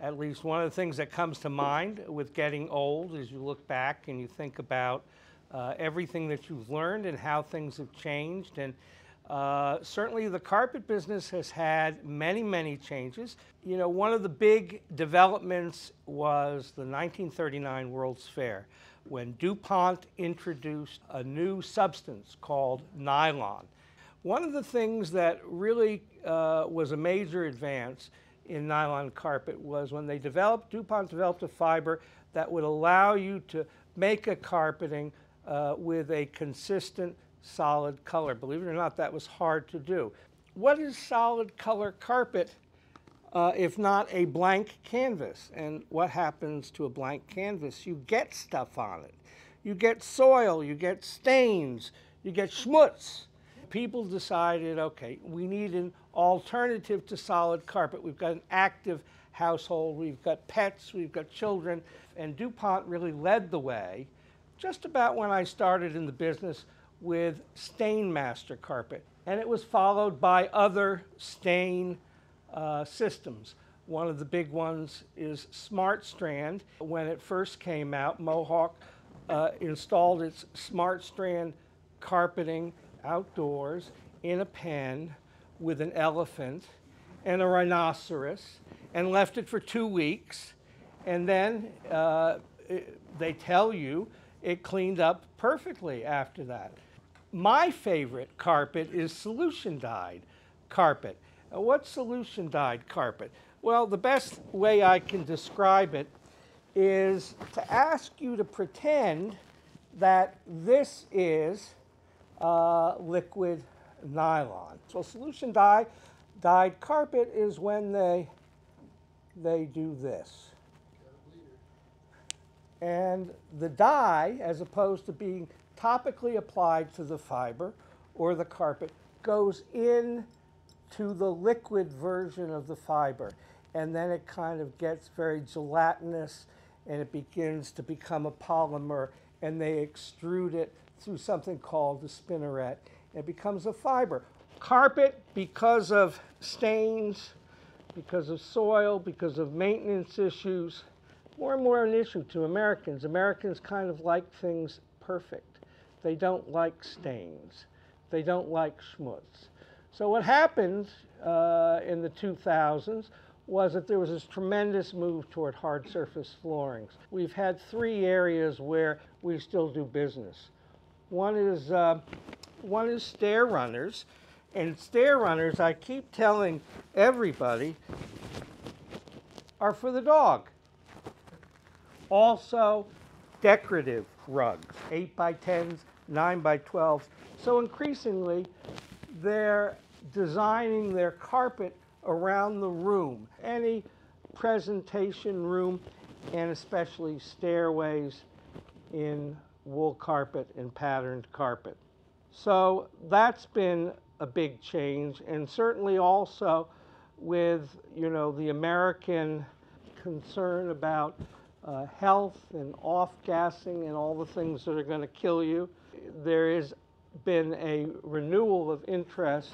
At least one of the things that comes to mind with getting old is you look back and you think about everything that you've learned and how things have changed. And certainly the carpet business has had many, many changes. You know, one of the big developments was the 1939 World's Fair, when DuPont introduced a new substance called nylon. One of the things that really was a major advance in nylon carpet was when DuPont developed a fiber that would allow you to make a carpeting with a consistent solid color. Believe it or not, that was hard to do. What is solid color carpet if not a blank canvas? And what happens to a blank canvas? You get stuff on it. You get soil, you get stains, you get schmutz. People decided, okay, we need an alternative to solid carpet. We've got an active household, we've got pets, we've got children, and DuPont really led the way just about when I started in the business with Stain Master carpet. And it was followed by other stain systems. One of the big ones is Smart Strand. When it first came out, Mohawk installed its Smart Strand carpeting outdoors in a pen with an elephant and a rhinoceros and left it for 2 weeks. And then they tell you it cleaned up perfectly after that. My favorite carpet is solution dyed carpet. What's solution dyed carpet? Well, the best way I can describe it is to ask you to pretend that this is liquid nylon. So solution dyed carpet is when they do this. And the dye, as opposed to being topically applied to the fiber or the carpet, goes in to the liquid version of the fiber. And then it kind of gets very gelatinous and it begins to become a polymer, and they extrude it through something called the spinneret. It becomes a fiber. Carpet, because of stains, because of soil, because of maintenance issues, more and more an issue to Americans. Americans kind of like things perfect. They don't like stains. They don't like schmutz. So what happened in the 2000s was that there was this tremendous move toward hard surface floorings. We've had 3 areas where we still do business. One is stair runners, and stair runners, I keep telling everybody, are for the dog. Also, decorative rugs, 8 by 10s, 9 by 12s. So increasingly, they're designing their carpet around the room, any presentation room, and especially stairways in wool carpet and patterned carpet. So that's been a big change, and certainly also with, you know, the American concern about health and off-gassing and all the things that are going to kill you. There has been a renewal of interest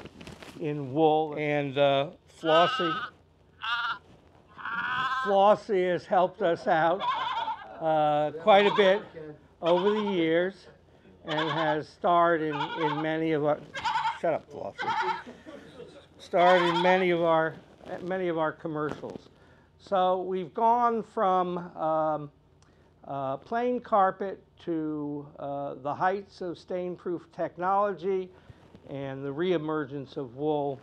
in wool, and Flossie has helped us out quite a bit over the years and has starred in many of our, shut up Flossie, starred in many of our commercials. So we've gone from plain carpet to the heights of stain-proof technology and the reemergence of wool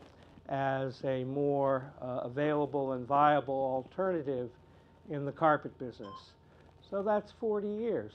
as a more available and viable alternative in the carpet business. So that's 40 years.